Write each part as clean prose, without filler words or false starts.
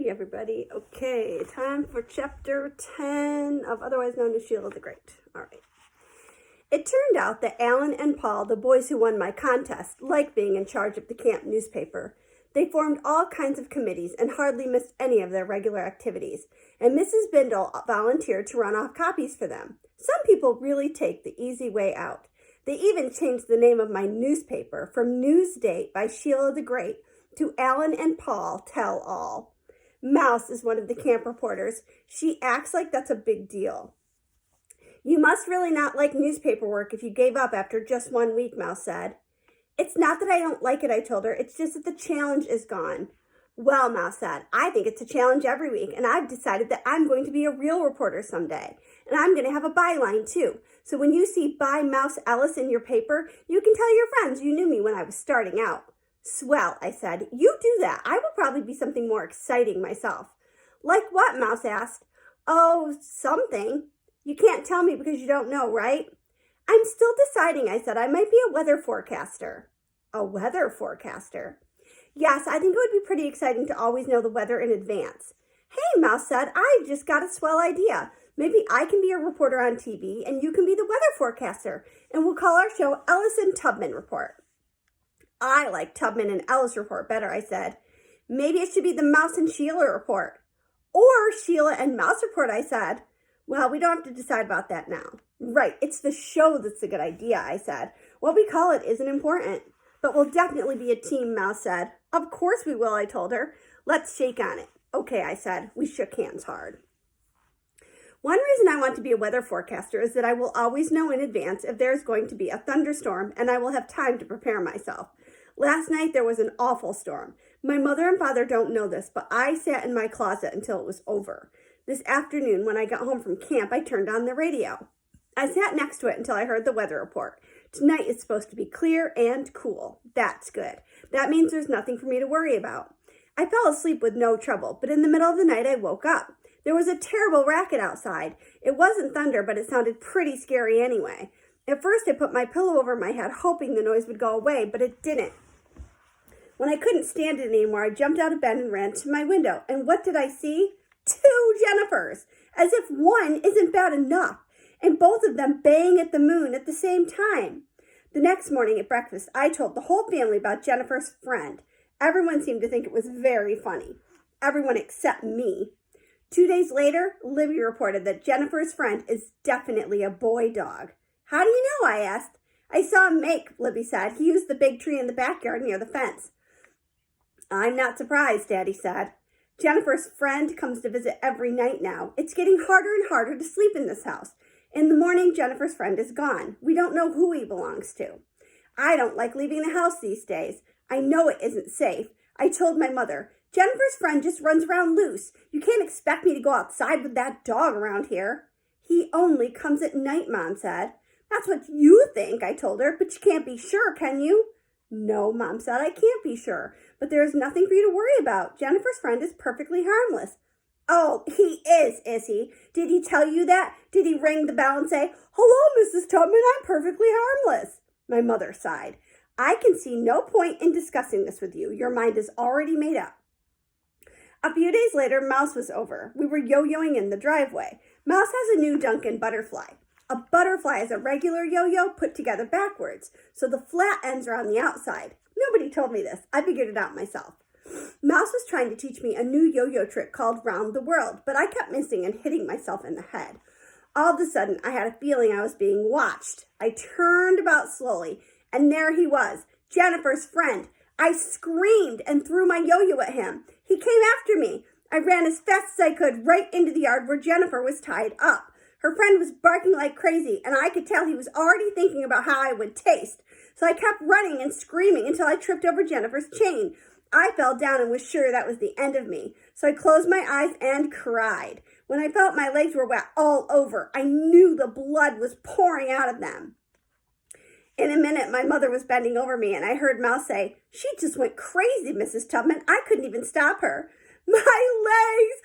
Hey everybody. Okay, time for chapter 10 of otherwise known as Sheila the Great. All right. It turned out that Alan and Paul, the boys who won my contest, liked being in charge of the camp newspaper. They formed all kinds of committees and hardly missed any of their regular activities, and Mrs. Bindle volunteered to run off copies for them. Some people really take the easy way out. They even changed the name of my newspaper from Newsdate by Sheila the Great to Alan and Paul Tell All. Mouse is one of the camp reporters. She acts like that's a big deal. You must really not like newspaper work if you gave up after just 1 week, Mouse said. It's not that I don't like it, I told her. It's just that the challenge is gone. Well, Mouse said, I think it's a challenge every week, and I've decided that I'm going to be a real reporter someday. And I'm going to have a byline, too. So when you see By Mouse Ellis in your paper, you can tell your friends you knew me when I was starting out. Swell, I said. You do that. I will probably be something more exciting myself. Like what? Mouse asked. Oh, something. You can't tell me because you don't know, right? I'm still deciding, I said. I might be a weather forecaster. A weather forecaster? Yes, I think it would be pretty exciting to always know the weather in advance. Hey, Mouse said, I just got a swell idea. Maybe I can be a reporter on TV and you can be the weather forecaster, and we'll call our show Ellis and Tubman Report. I like Tubman and Ellis Report better, I said. Maybe it should be the Mouse and Sheila Report. Or Sheila and Mouse Report, I said. Well, we don't have to decide about that now. Right, it's the show that's a good idea, I said. What we call it isn't important. But we'll definitely be a team, Mouse said. Of course we will, I told her. Let's shake on it. Okay, I said. We shook hands hard. One reason I want to be a weather forecaster is that I will always know in advance if there's going to be a thunderstorm, and I will have time to prepare myself. Last night there was an awful storm. My mother and father don't know this, but I sat in my closet until it was over. This afternoon, when I got home from camp, I turned on the radio. I sat next to it until I heard the weather report. Tonight is supposed to be clear and cool. That's good. That means there's nothing for me to worry about. I fell asleep with no trouble, but in the middle of the night I woke up. There was a terrible racket outside. It wasn't thunder, but it sounded pretty scary anyway. At first I put my pillow over my head, hoping the noise would go away, but it didn't. When I couldn't stand it anymore, I jumped out of bed and ran to my window. And what did I see? 2 Jennifers, as if one isn't bad enough, and both of them baying at the moon at the same time. The next morning at breakfast, I told the whole family about Jennifer's friend. Everyone seemed to think it was very funny. Everyone except me. 2 days later, Libby reported that Jennifer's friend is definitely a boy dog. How do you know? I asked. I saw him make, Libby said. He used the big tree in the backyard near the fence. I'm not surprised, Daddy said. Jennifer's friend comes to visit every night now. It's getting harder and harder to sleep in this house. In the morning, Jennifer's friend is gone. We don't know who he belongs to. I don't like leaving the house these days. I know it isn't safe. I told my mother, Jennifer's friend just runs around loose. You can't expect me to go outside with that dog around here. He only comes at night, Mom said. That's what you think, I told her, but you can't be sure, can you? No, Mom said, I can't be sure, but there is nothing for you to worry about. Jennifer's friend is perfectly harmless. Oh, he is he? Did he tell you that? Did he ring the bell and say, hello, Mrs. Tubman, I'm perfectly harmless? My mother sighed. I can see no point in discussing this with you. Your mind is already made up. A few days later, Mouse was over. We were yo-yoing in the driveway. Mouse has a new Duncan butterfly. A butterfly is a regular yo-yo put together backwards, so the flat ends are on the outside. Nobody told me this. I figured it out myself. Mouse was trying to teach me a new yo-yo trick called Round the World, but I kept missing and hitting myself in the head. All of a sudden, I had a feeling I was being watched. I turned about slowly, and there he was, Jennifer's friend. I screamed and threw my yo-yo at him. He came after me. I ran as fast as I could right into the yard where Jennifer was tied up. Her friend was barking like crazy, and I could tell he was already thinking about how I would taste. So I kept running and screaming until I tripped over Jennifer's chain. I fell down and was sure that was the end of me. So I closed my eyes and cried. When I felt my legs were wet all over, I knew the blood was pouring out of them. In a minute, my mother was bending over me, and I heard Mouse say, she just went crazy, Mrs. Tubman. I couldn't even stop her. My legs,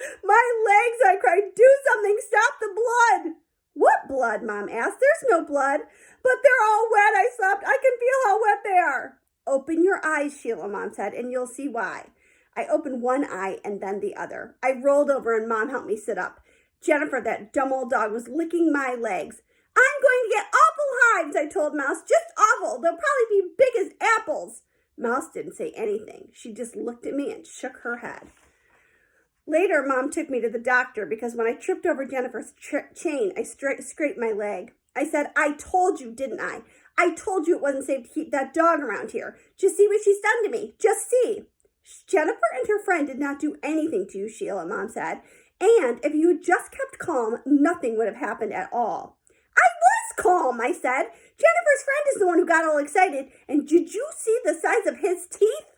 I cried. Do something, stop the blood. What blood, Mom asked. There's no blood. But they're all wet, I sobbed. I can feel how wet they are. Open your eyes, Sheila, Mom said, and you'll see why. I opened one eye and then the other. I rolled over and Mom helped me sit up. Jennifer, that dumb old dog, was licking my legs. I'm going to get apple hives, I told Mouse. Just awful. They'll probably be big as apples. Mouse didn't say anything. She just looked at me and shook her head. Later, Mom took me to the doctor because when I tripped over Jennifer's chain, I scraped my leg. I said, I told you, didn't I? I told you it wasn't safe to keep that dog around here. Just see what she's done to me. Just see. Jennifer and her friend did not do anything to you, Sheila, Mom said. And if you had just kept calm, nothing would have happened at all. I was calm, I said. Jennifer's friend is the one who got all excited. And did you see the size of his teeth?